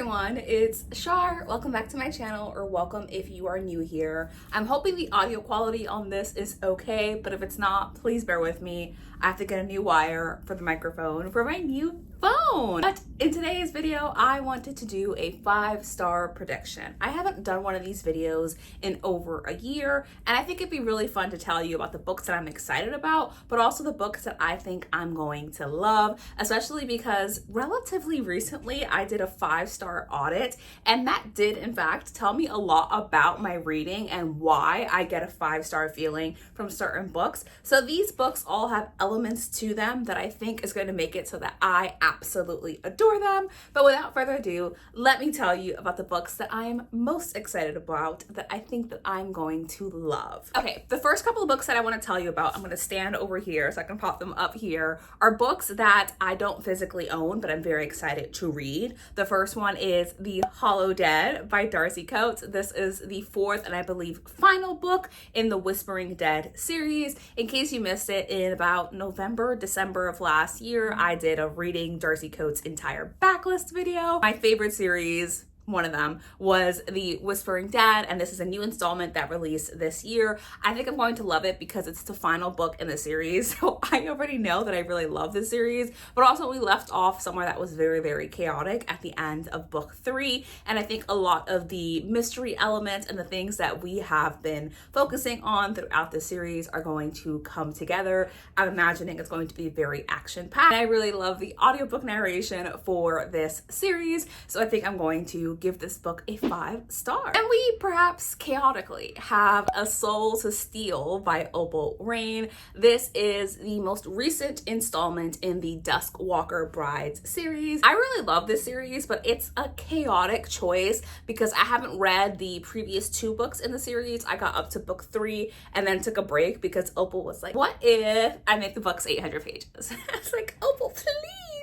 everyone, it's Shar. Welcome back to my channel, or welcome if you are new here. I'm hoping the audio quality on this is okay, but if it's not, please bear with me. I have to get a new wire for the microphone for my new phone. But in today's video, I wanted to do a 5-star prediction. I haven't done one of these videos in over a year, and I think it'd be really fun to tell you about the books that I'm excited about, but also the books that I think I'm going to love, especially because relatively recently I did a 5-star audit, and that did in fact tell me a lot about my reading and why I get a 5-star feeling from certain books. So these books all have elements to them that I think is going to make it so that I absolutely adore them. But without further ado, let me tell you about the books that I am most excited about, that I think that I'm going to love. Okay, the first couple of books that I want to tell you about, I'm going to stand over here so I can pop them up here, are books that I don't physically own, but I'm very excited to read. The first one is The Hollow Dead by Darcy Coates. This is the 4th and I believe final book in the Whispering Dead series. In case you missed it, in about November, December of last year, I did a reading Darcy Coates' entire backlist video. My favorite series, one of them, was The Whispering Dead, and this is a new installment that released this year. I think I'm going to love it because it's the final book in the series, so I already know that I really love this series, but also we left off somewhere that was very, very chaotic at the end of book 3, and I think a lot of the mystery elements and the things that we have been focusing on throughout the series are going to come together. I'm imagining it's going to be very action-packed. I really love the audiobook narration for this series, so I think I'm going to give this book a 5-star. And we perhaps chaotically have A Soul to Steal by Opal Rain. This is the most recent installment in the Dusk Walker Brides series. I really love this series, but it's a chaotic choice because I haven't read the previous 2 books in the series. I got up to book 3 and then took a break because Opal was like, what if I make the book's 800 pages? I was like, Opal, please.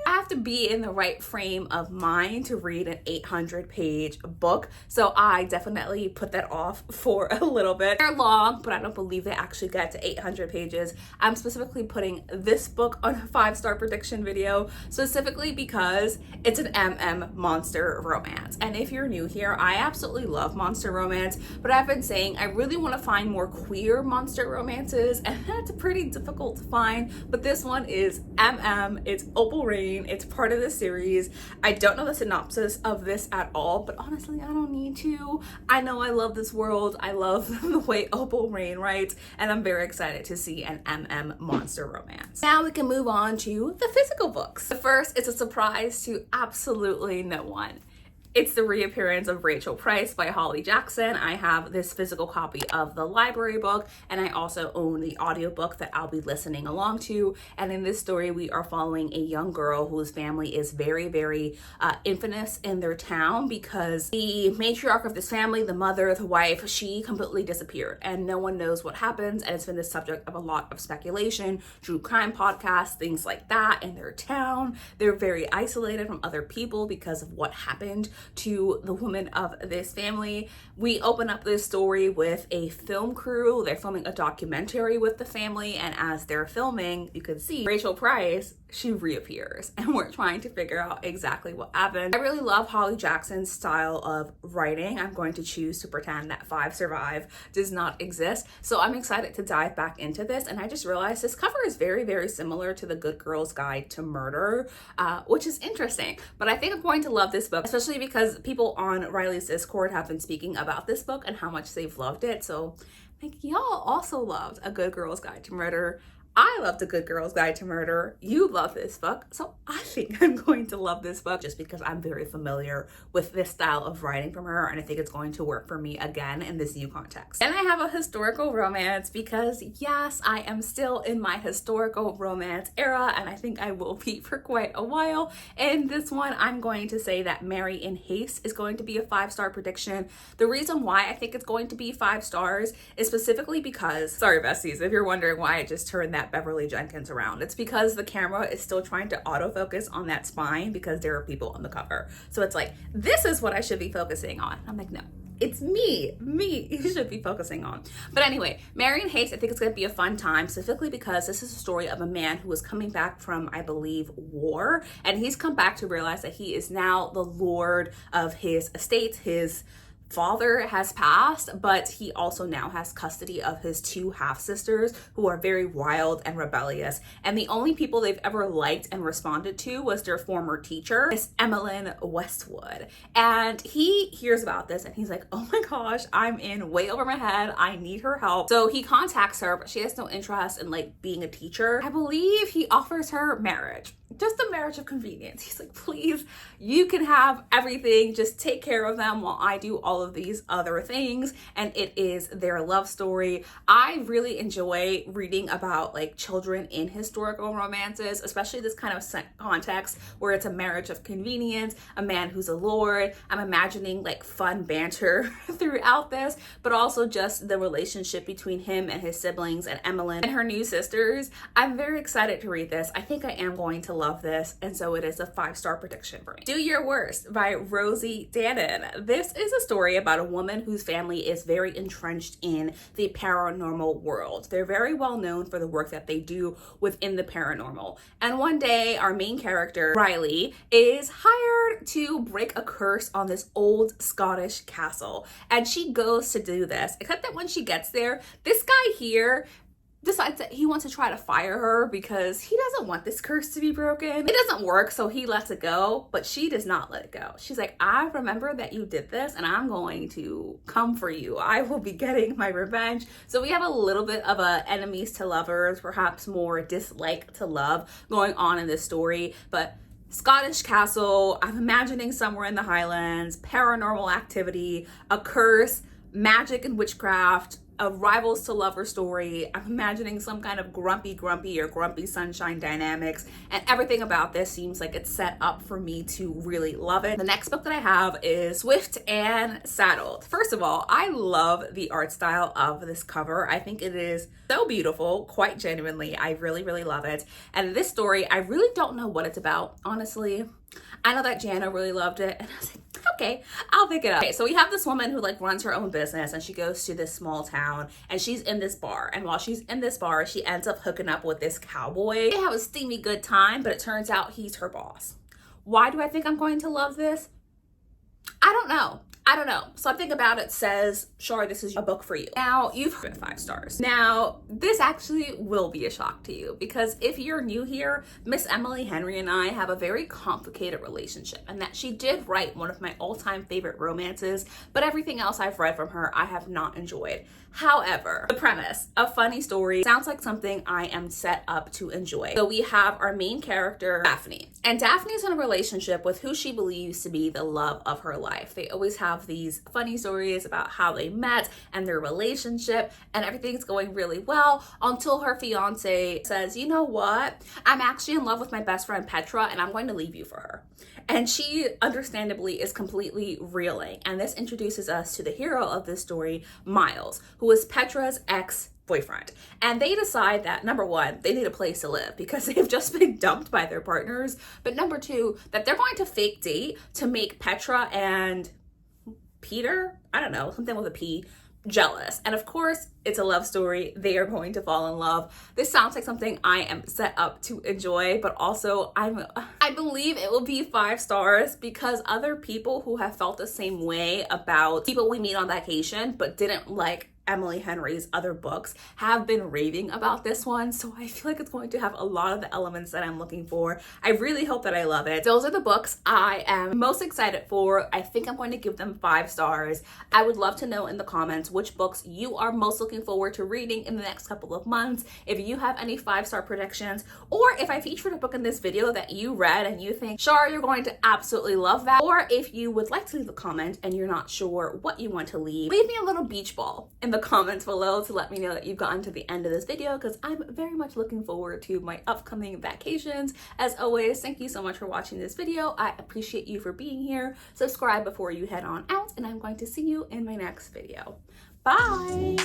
I have to be in the right frame of mind to read an 800-page book, so I definitely put that off for a little bit. They're long, but I don't believe they actually get to 800 pages. I'm specifically putting this book on a 5-star prediction video, specifically because it's an monster romance. And if you're new here, I absolutely love monster romance, but I've been saying I really want to find more queer monster romances, and that's pretty difficult to find, but this one is it's Opal Rain. It's part of the series. I don't know the synopsis of this at all, but honestly, I don't need to. I know I love this world. I love the way Opal Rain writes, and I'm very excited to see an monster romance. Now we can move on to the physical books. The first is a surprise to absolutely no one. It's the reappearance of Rachel Price by Holly Jackson. I have this physical copy of the library book, and I also own the audiobook that I'll be listening along to. And in this story, we are following a young girl whose family is very, very infamous in their town because the matriarch of this family, the mother, the wife, she completely disappeared and no one knows what happens. And it's been the subject of a lot of speculation, true crime podcasts, things like that in their town. They're very isolated from other people because of what happened to the woman of this family. We open up this story with a film crew. They're filming a documentary with the family, and as they're filming, you can see Rachel Price, she reappears, and we're trying to figure out exactly what happened. I really love Holly Jackson's style of writing. I'm going to choose to pretend that 5 Survive does not exist, so I'm excited to dive back into this. And I just realized this cover is very, very similar to The Good Girl's Guide to Murder, which is interesting, but I think I'm going to love this book, especially because people on Riley's Discord have been speaking about this book and how much they've loved it. So I think y'all also loved A Good Girl's Guide to Murder. I loved A Good Girl's Guide to Murder. You love this book. So I think I'm going to love this book just because I'm very familiar with this style of writing from her, and I think it's going to work for me again in this new context. And I have a historical romance because yes, I am still in my historical romance era, and I think I will be for quite a while. In this one, I'm going to say that Mary in Haste is going to be a 5-star prediction. The reason why I think it's going to be 5 stars is specifically because, sorry besties, if you're wondering why I just turned that Beverly Jenkins around, it's because the camera is still trying to autofocus on that spine because there are people on the cover. So it's like, this is what I should be focusing on. I'm like, no, It's me you should be focusing on. But anyway, Marry in Haste, I think it's going to be a fun time, specifically because this is a story of a man who was coming back from, I believe, war, and he's come back to realize that he is now the lord of his estate. His father has passed, but he also now has custody of his two half-sisters who are very wild and rebellious. And the only people they've ever liked and responded to was their former teacher, Miss Emmeline Westwood. And he hears about this and he's like, oh my gosh, I'm in way over my head. I need her help. So he contacts her, but she has no interest in like being a teacher. I believe he offers her marriage. Just a marriage of convenience. He's like, please, you can have everything. Just take care of them while I do all of these other things. And it is their love story. I really enjoy reading about like children in historical romances, especially this kind of context where it's a marriage of convenience, a man who's a lord. I'm imagining like fun banter throughout this, but also just the relationship between him and his siblings and Emmeline and her new sisters. I'm very excited to read this. I think I am going to love this, and so it is a 5-star prediction for me. Do Your Worst by Rosie Dannon. This is a story about a woman whose family is very entrenched in the paranormal world. They're very well known for the work that they do within the paranormal. And one day, our main character, Riley, is hired to break a curse on this old Scottish castle. And she goes to do this, except that when she gets there, this guy here decides that he wants to try to fire her because he doesn't want this curse to be broken. It doesn't work, so he lets it go, but she does not let it go. She's like, I remember that you did this and I'm going to come for you. I will be getting my revenge. So we have a little bit of a enemies to lovers, perhaps more dislike to love going on in this story, but Scottish castle, I'm imagining somewhere in the Highlands, paranormal activity, a curse, magic and witchcraft, a rivals to lover story. I'm imagining some kind of grumpy or grumpy sunshine dynamics, and everything about this seems like it's set up for me to really love it. The next book that I have is Swift and Saddled. First of all, I love the art style of this cover. I think it is so beautiful, quite genuinely. I really love it. And this story, I really don't know what it's about, honestly. I know that Jana really loved it, and I was like, okay, I'll pick it up. Okay, so we have this woman who like runs her own business, and she goes to this small town, and she's in this bar. And while she's in this bar, she ends up hooking up with this cowboy. They have a steamy good time, but it turns out he's her boss. Why do I think I'm going to love this? I don't know. Something about it says, sure, this is a book for you. Now, you've heard 5 stars. Now, this actually will be a shock to you because if you're new here, Miss Emily Henry and I have a very complicated relationship, and that she did write one of my all-time favorite romances, but everything else I've read from her, I have not enjoyed. However, the premise, a funny story, sounds like something I am set up to enjoy. So we have our main character, Daphne. And Daphne's in a relationship with who she believes to be the love of her life. They always have these funny stories about how they met and their relationship, and everything's going really well until her fiance says, you know what? I'm actually in love with my best friend Petra, and I'm going to leave you for her. And she understandably is completely reeling. And this introduces us to the hero of this story, Miles, who is Petra's ex-boyfriend. And they decide that, number one, they need a place to live because they've just been dumped by their partners. But number two, that they're going to fake date to make Petra and Peter, I don't know, something with a P, jealous. And of course, it's a love story. They are going to fall in love. This sounds like something I am set up to enjoy, but also I believe it will be 5 stars because other people who have felt the same way about people we meet on vacation but didn't like Emily Henry's other books have been raving about this one, so I feel like it's going to have a lot of the elements that I'm looking for. I really hope that I love it. Those are the books I am most excited for. I think I'm going to give them 5 stars. I would love to know in the comments which books you are most looking forward to reading in the next couple of months. If you have any 5-star predictions, or if I featured a book in this video that you read and you think, Shar, you're going to absolutely love that, or if you would like to leave a comment and you're not sure what you want to leave me a little beach ball in the comments below to let me know that you've gotten to the end of this video, because I'm very much looking forward to my upcoming vacations. As always, thank you so much for watching this video. I appreciate you for being here. Subscribe before you head on out, and I'm going to see you in my next video. Bye!